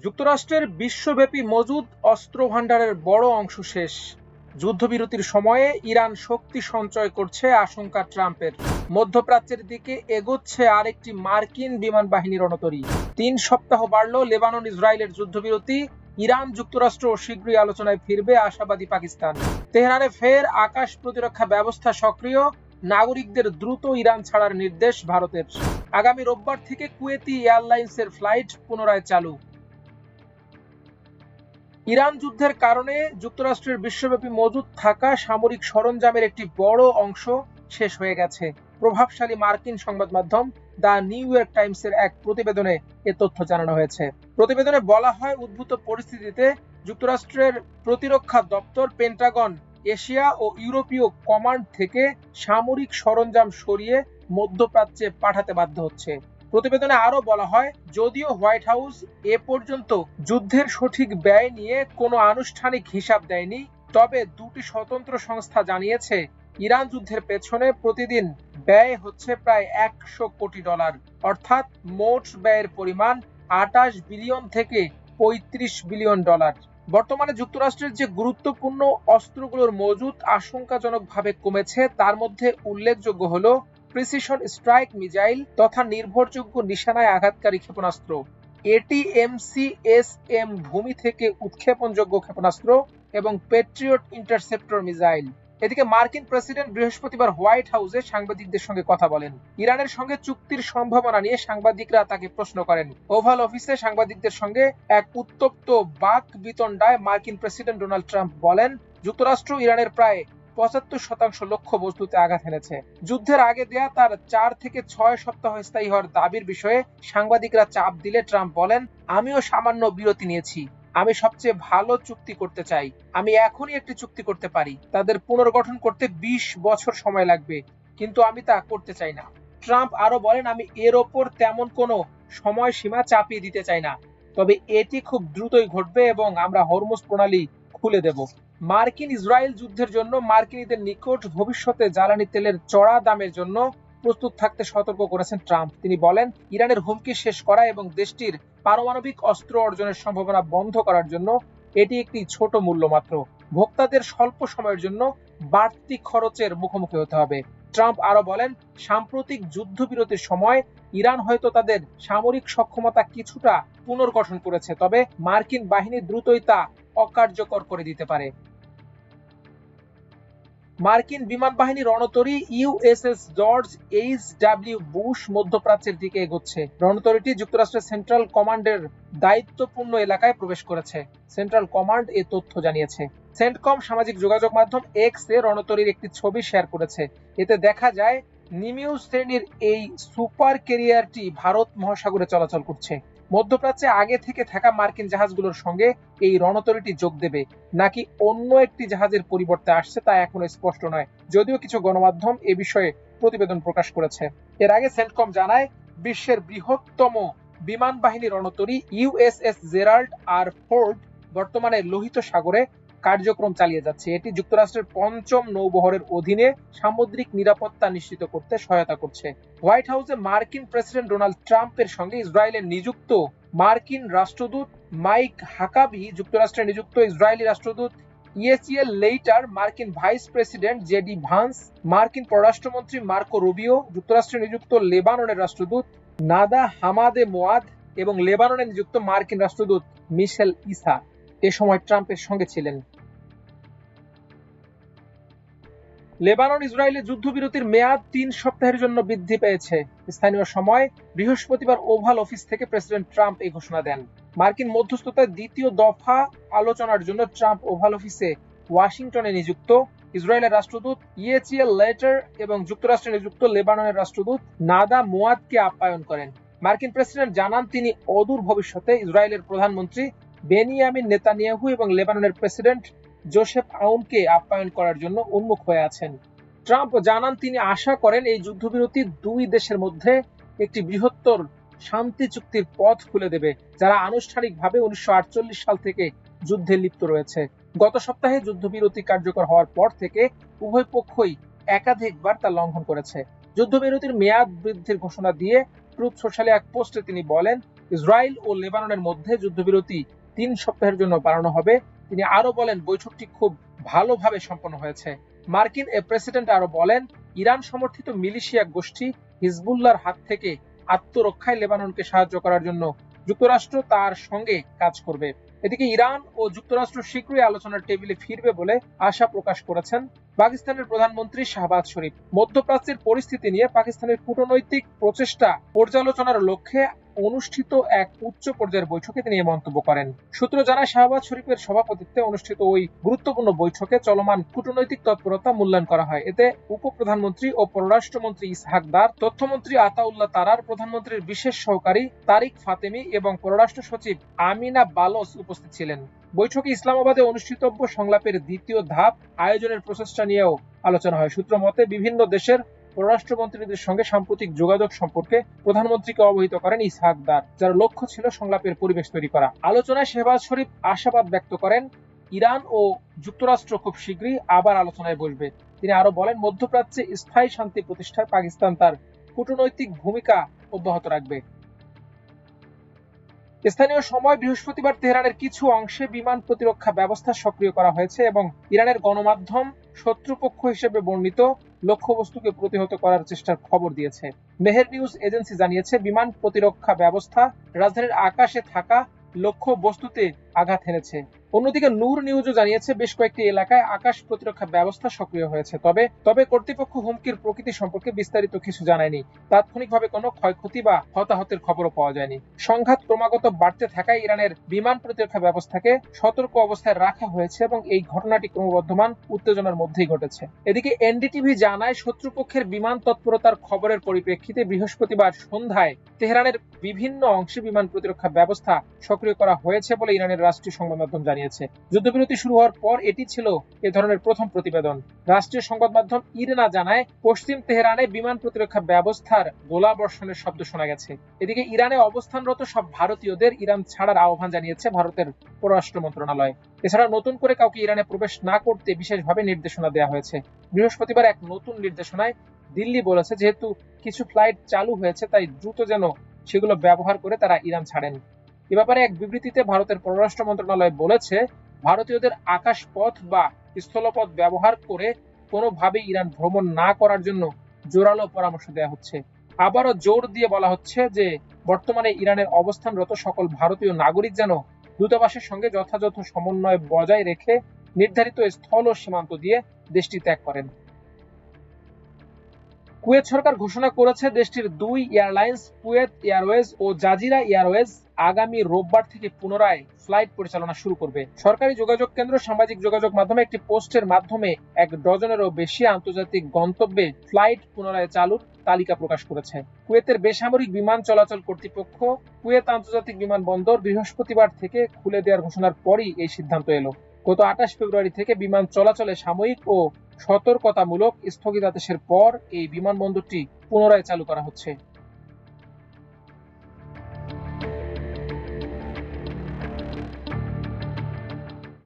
যুক্তরাষ্ট্রের বিশ্বব্যাপী মজুদ অস্ত্র ভান্ডারের বড় অংশ শেষ। যুদ্ধবিরতির সময়ে ইরান শক্তি সঞ্চয় করছে আশঙ্কা ট্রাম্পের। মধ্যপ্রাচ্যের দিকে এগোচ্ছে আরেকটি মার্কিন বিমান বাহিনী রণতরী। 3 সপ্তাহ বাড়ল লেবানন ইসরায়েলের যুদ্ধবিরতি। ইরান যুক্তরাষ্ট্র শীঘ্রই আলোচনায় ফিরবে আশাবাদী পাকিস্তান। তেহরানে ফের আকাশ প্রতিরক্ষা ব্যবস্থা সক্রিয়। নাগরিকদের দ্রুত ইরান ছাড়ার নির্দেশ ভারতের। আগামী রোববার থেকে কুয়েতি এয়ারলাইন্সের ফ্লাইট পুনরায় চালু। ইরান যুদ্ধের কারণে যুক্তরাষ্ট্রের বিশ্বব্যাপী মজুদ থাকা সামরিক সরঞ্জামের একটি বড় অংশ শেষ হয়ে গেছে। প্রভাবশালী মার্কিন সংবাদ মাধ্যম দ্য নিউ ইয়র্ক টাইমসের এক প্রতিবেদনে এ তথ্য জানানো হয়েছে। প্রতিবেদনে বলা হয়, উদ্ভূত পরিস্থিতিতে যুক্তরাষ্ট্রের প্রতিরক্ষা দপ্তর পেন্টাগন এশিয়া ও ইউরোপীয় কমান্ড থেকে সামরিক সরঞ্জাম সরিয়ে মধ্যপ্রাচ্যে পাঠাতে বাধ্য হচ্ছে। প্রতিবেদনে আরো বলা হয়, যদিও হোয়াইট হাউস এ পর্যন্ত যুদ্ধের সঠিক ব্যয় নিয়ে কোনো আনুষ্ঠানিক হিসাব দেয়নি, তবে দুটি স্বতন্ত্র সংস্থা জানিয়েছে ইরান যুদ্ধের পেছনে প্রতিদিন ব্যয় হচ্ছে প্রায় $100 কোটি, অর্থাৎ মোট ব্যয়ের পরিমাণ 28 বিলিয়ন থেকে 35 বিলিয়ন ডলার। বর্তমানে যুক্তরাষ্ট্রের যে গুরুত্বপূর্ণ অস্ত্রগুলোর মজুদ আশঙ্কাজনকভাবে কমেছে, তার মধ্যে উল্লেখযোগ্য হলো প্রিসিশন স্ট্রাইক মিসাইল তথা নির্ভরযোগ্য নিশানায় আঘাতকারী ক্ষেপণাস্ত্র, এটিএমসিএসএম ভূমি থেকে উৎক্ষেপণযোগ্য ক্ষেপণাস্ত্র এবং পেট্রিয়ট ইন্টারসেপ্টর মিসাইল। এদিকে মার্কিন প্রেসিডেন্ট বৃহস্পতিবার হোয়াইট হাউসে সাংবাদিকদের সঙ্গে কথা বলেন। ইরানের সঙ্গে চুক্তির সম্ভাবনা নিয়ে সাংবাদিকরা তাকে প্রশ্ন করেন। ওভাল অফিসে সাংবাদিকদের সঙ্গে এক উত্তপ্ত বাক বিতণ্ডায় মার্কিন প্রেসিডেন্ট ডোনাল্ড ট্রাম্প বলেন, যুক্তরাষ্ট্র ইরানের প্রায় 75% লক্ষ্য বস্তুতে আঘাত এনেছে। যুদ্ধের আগে দেয়া তার 4 থেকে 6 সপ্তাহ স্থায়ী হওয়ার দাবির বিষয়ে সাংবাদিকরা চাপ দিলে ট্রাম্প বলেন, আমিও সামান্য বিরতি নিয়েছি। আমি সবচেয়ে ভালো চুক্তি করতে চাই। আমি এখনই একটি চুক্তি করতে পারি। তাদের পুনর্গঠন করতে 20 বছর সময় লাগবে, কিন্তু আমি তা করতে চাই না। ট্রাম্প আরো বলেন, আমি এর ওপর তেমন কোনো সময়সীমা চাপিয়ে দিতে চাই না, তবে এটি খুব দ্রুতই ঘটবে এবং আমরা হরমুজ প্রণালী খুলে দেব। মার্কিন ইসরায়েল যুদ্ধের জন্য মার্কিনীদের নিকট ভবিষ্যতে জ্বালানি তেলের চড়া দামের জন্য প্রস্তুত থাকতে সতর্ক করেছেন ট্রাম্প। তিনি বলেন, ইরানের হুমকি শেষ করা এবং দেশটির পারমাণবিক অস্ত্র অর্জনের সম্ভাবনা বন্ধ করার জন্য এটি একটি ছোট মূল্য মাত্র। ভোক্তাদের স্বল্প সময়ের জন্য বাড়তি খরচের মুখোমুখি হতে হবে। ট্রাম্প আরো বলেন, সাম্প্রতিক যুদ্ধবিরতির সময় ইরান হয়তো তাদের সামরিক সক্ষমতা কিছুটা পুনর্গঠন করেছে, তবে মার্কিন বাহিনী দ্রুতই তা অকার্যকর করে দিতে পারে। মার্কিন বিমান বাহিনী রণতরী ইউএসএস জর্জ এইচ.ডব্লিউ. বুশ মধ্যপ্রাচ্যের দিকে এগোচ্ছে। রণতরীটি যুক্তরাষ্ট্রের সেন্ট্রাল কমান্ডের দায়িত্বপূর্ণ এলাকায় প্রবেশ করেছে। সেন্ট্রাল কমান্ড এ তথ্য জানিয়েছে। সেন্টকম সামাজিক যোগাযোগ মাধ্যম এক্স এ রণতরীর একটি ছবি শেয়ার করেছে। এতে দেখা যায় নিমিউজ শ্রেণীর এই সুপার ক্যারিয়ারটি ভারত মহাসাগরে চলাচল করছে। মধ্যপ্রাচ্যে আগে থেকে থাকা মার্কিন জাহাজগুলোর সঙ্গে এই রণতরীটি যোগ দেবে নাকি অন্য একটি জাহাজের পরিবর্তে আসছে তা এখনো স্পষ্ট নয়, যদিও কিছু গণমাধ্যম এ বিষয়ে প্রতিবেদন প্রকাশ করেছে। এর আগে সেন্টকম জানায়, বিশ্বের বৃহত্তম বিমান বাহিনী রণতরী ইউএসএস জেরাল্ড আর ফোর্ড বর্তমানে লোহিত সাগরে কার্যক্রম চালিয়ে যাচ্ছে। এটি যুক্তরাষ্ট্রের 5ম নৌবহরের অধীনে সামুদ্রিক নিরাপত্তা নিশ্চিত করতে সহায়তা করছে। হোয়াইট হাউসে মার্কিন প্রেসিডেন্ট ডোনাল্ড ট্রাম্পের সঙ্গে ইসরায়েলের নিযুক্ত মার্কিন রাষ্ট্রদূত মাইক হাকাবি, যুক্তরাষ্ট্রে নিযুক্ত ইসরায়েলি রাষ্ট্রদূত ইয়েচিয়েল লেইটার, মার্কিন ভাইস প্রেসিডেন্ট জেডি ভান্স, মার্কিন পররাষ্ট্রমন্ত্রী মার্কো রুবিও, যুক্তরাষ্ট্রে নিযুক্ত লেবাননের রাষ্ট্রদূত নাদা হামাদে মোয়াদ এবং লেবাননে নিযুক্ত মার্কিন রাষ্ট্রদূত মিশেল ইসা এ সময় ট্রাম্পের সঙ্গে ছিলেন। লেবানন ইসরায়েলের যুদ্ধবিরতির মেয়াদ 3 সপ্তাহের জন্য বৃদ্ধি পেয়েছে। স্থানীয় সময় বৃহস্পতিবার ওভাল অফিস থেকে প্রেসিডেন্ট ট্রাম্প এই ঘোষণা দেন। মার্কিন মধ্যস্থতার দ্বিতীয় দফা আলোচনার জন্য ট্রাম্প ওভাল অফিসে ওয়াশিংটনে নিযুক্ত ইসরায়েলের রাষ্ট্রদূত ইয়েচিয়েল লেটার এবং যুক্তরাষ্ট্রে নিযুক্ত লেবাননের রাষ্ট্রদূত নাদা মোয়াদকে আপ্যায়ন করেন। মার্কিন প্রেসিডেন্ট জানান, তিনি অদূর ভবিষ্যতে ইসরায়েলের প্রধানমন্ত্রী বেনিয়ামিন নেতানিয়াহু এবং লেবাননের প্রেসিডেন্ট জোসেফ আউনকে আপ্যায়ন করার জন্য উন্মুখ হয়ে আছেন। ট্রাম্প জানান, তিনি আশা করেন এই যুদ্ধবিরতি দুই দেশের মধ্যে একটি বৃহত্তর শান্তি চুক্তির পথ খুলে দেবে, যারা আনুষ্ঠানিকভাবে 1948 সাল থেকে যুদ্ধে লিপ্ত রয়েছে। গত সপ্তাহে যুদ্ধবিরতি কার্যকর হওয়ার পর থেকে উভয় পক্ষই একাধিকবার তা লঙ্ঘন করেছে। যুদ্ধবিরতির মেয়াদ বৃদ্ধির ঘোষণা দিয়ে ট্রুথ সোশ্যালে এক পোস্টে তিনি বলেন, ইসরায়েল ও লেবাননের মধ্যে যুদ্ধবিরতি 3 সপ্তাহের জন্য বাড়ানো হবে। তিনি আরো বলেন, বৈঠকটি খুব ভালোভাবে সম্পন্ন হয়েছে। মার্কিন প্রেসিডেন্ট আরো বলেন, ইরান সমর্থিত মিলিশিয়া গোষ্ঠী হিজবুল্লাহর হাত থেকে আত্মরক্ষায় লেবাননকে সাহায্য করার জন্য যুক্তরাষ্ট্র তার সঙ্গে কাজ করবে। এদিকে ইরান ও যুক্তরাষ্ট্র শীঘ্রই আলোচনার টেবিলে ফিরবে বলে আশা প্রকাশ করেছেন পাকিস্তানের প্রধানমন্ত্রী শাহবাজ শরীফ। মধ্যপ্রাচ্যের পরিস্থিতি নিয়ে পাকিস্তানের কূটনৈতিক প্রচেষ্টা পর্যালোচনার লক্ষ্যে অনুষ্ঠিত এক উচ্চ পর্যায়ের বৈঠকে তিনি এই মন্তব্য করেন। সূত্র জানায়, শাহবাজ শরীফের সভাপতিত্বে অনুষ্ঠিত ওই গুরুত্বপূর্ণ বৈঠকে চলমান কূটনৈতিক তৎপরতা মূল্যায়ন করা হয়। এতে উপপ্রধানমন্ত্রী ও পররাষ্ট্রমন্ত্রী ইসহাক দার, তথ্যমন্ত্রী আতাউল্লাহ তারার, প্রধানমন্ত্রীর বিশেষ সহকারী তারিক ফাতেমি এবং পররাষ্ট্র সচিব আমিনা বালোচ উপস্থিত ছিলেন। বৈঠকে ইসলামাবাদে অনুষ্ঠিতব্য সংলাপের দ্বিতীয় ধাপ আয়োজনের প্রচেষ্টা নিয়েও আলোচনা হয়। সূত্র মতে, বিভিন্ন দেশের পররাষ্ট্রমন্ত্রীদের সঙ্গে সাম্প্রতিক যোগাযোগ সম্পর্কে প্রধানমন্ত্রীকে অবহিত করেন ইসহাক দার, যার লক্ষ্য ছিল সংলাপের পরিবেশ তৈরি করা। আলোচনায় শাহবাজ শরীফ আশাবাদ ব্যক্ত করেন, ইরান ও যুক্তরাষ্ট্র খুব শীঘ্রই আবার আলোচনায় বসবে। তিনি আরো বলেন, মধ্যপ্রাচ্যে স্থায়ী শান্তি প্রতিষ্ঠায় পাকিস্তান তার কূটনৈতিক ভূমিকা অব্যাহত রাখবে। স্থানীয় সময় বৃহস্পতিবার তেহরানের কিছু অংশে বিমান প্রতিরক্ষা ব্যবস্থা সক্রিয় করা হয়েছে এবং ইরানের গণমাধ্যম শত্রুপক্ষ হিসেবে বর্ণিত লক্ষ্যবস্তুকে প্রতিহত করার চেষ্টার খবর দিয়েছে। মেহের নিউজ এজেন্সি জানিয়েছে, বিমান প্রতিরক্ষা ব্যবস্থা রাজধানীর আকাশে থাকা লক্ষ্যবস্তুতে আঘাত হেনেছে। অন্যদিকে নূর নিউজও জানিয়েছে, বেশ কয়েকটি এলাকায় আকাশ প্রতিরক্ষা ব্যবস্থা সক্রিয় হয়েছে। তবে কর্তৃপক্ষ হুমকির প্রকৃতি সম্পর্কে বিস্তারিত কিছু জানায়নি। তাৎক্ষণিকভাবে কোনো ক্ষয়ক্ষতি বা হতাহতের খবরও পাওয়া যায়নি। সংঘাত ক্রমাগত বাড়তে থাকায় ইরানের বিমান প্রতিরক্ষা ব্যবস্থাকে সতর্ক অবস্থায় রাখা হয়েছে এবং এই ঘটনাটি ক্রমবর্ধমান উত্তেজনার মধ্যেই ঘটেছে। এদিকে এনডিটিভি জানায়, শত্রুপক্ষের বিমান তৎপরতার খবরের পরিপ্রেক্ষিতে বৃহস্পতিবার সন্ধ্যায় তেহরানের বিভিন্ন অংশে বিমান প্রতিরক্ষা ব্যবস্থা সক্রিয় করা হয়েছে বলে ইরানের রাষ্ট্রীয় সংবাদ মাধ্যম জানিয়েছে। যুদ্ধবিরতি শুরু হওয়ার পর এটি ছিল এ ধরনের প্রথম প্রতিবেদন। রাষ্ট্রীয় সংবাদ মাধ্যম ইরনা জানায়, পশ্চিম তেহরানে বিমান প্রতিরক্ষা ব্যবস্থার গোলাবর্ষণের শব্দ শোনা গেছে। এদিকে ইরানে অবস্থানরত সব ভারতীয়দের ইরান ছাড়ার আহ্বান জানিয়েছে ভারতের পররাষ্ট্র মন্ত্রণালয়। এছাড়া নতুন করে কাউকে ইরানে প্রবেশ না করতে বিশেষভাবে নির্দেশনা দেওয়া হয়েছে। বৃহস্পতিবার এক নতুন নির্দেশনায় দিল্লি বলেছে, যেহেতু কিছু ফ্লাইট চালু হয়েছে তাই দ্রুত যেন সেগুলো ব্যবহার করে তারা ইরান ছাড়েন। এ ব্যাপারে এক বিবৃতিতে ভারতের পররাষ্ট্র মন্ত্রণালয় বলেছে, ভারতীয়দের আকাশপথ বা স্থলপথ ব্যবহার করে কোনোভাবেই ইরান ভ্রমণ না করার জন্য জোরালো পরামর্শ দেওয়া হচ্ছে। আবারও জোর দিয়ে বলা হচ্ছে যে বর্তমানে ইরানের অবস্থানরত সকল ভারতীয় নাগরিক যেন দূতাবাসের সঙ্গে যথাযথ সমন্বয় বজায় রেখে নির্ধারিত স্থল ও সীমান্ত দিয়ে দেশটি ত্যাগ করেন। কুয়েত সরকার ঘোষণা করেছে, দেশটির 2 এয়ারলাইন্স কুয়েত এয়ারওয়েজ ও জাজিরা এয়ারওয়েজ আগামী রোববার থেকে পুনরায় ফ্লাইট পরিচালনা শুরু করবে। সরকারি যোগাযোগ কেন্দ্র সামাজিক যোগাযোগ মাধ্যমে একটি পোস্টের মাধ্যমে 1 ডজনেরও বেশি আন্তর্জাতিক গন্তব্যে ফ্লাইট পুনরায় চালুর তালিকা প্রকাশ করেছে। কুয়েতের বেসামরিক বিমান চলাচল কর্তৃপক্ষ কুয়েত আন্তর্জাতিক বিমানবন্দর বৃহস্পতিবার থেকে খুলে দেওয়ার ঘোষণার পরই এই সিদ্ধান্ত এলো। গত 28 ফেব্রুয়ারি থেকে বিমান চলাচলে সাময়িক ও সতর্কতামূলক স্থগিতাদেশের পর এই বিমানবন্দরটি পুনরায় চালু করা হচ্ছে।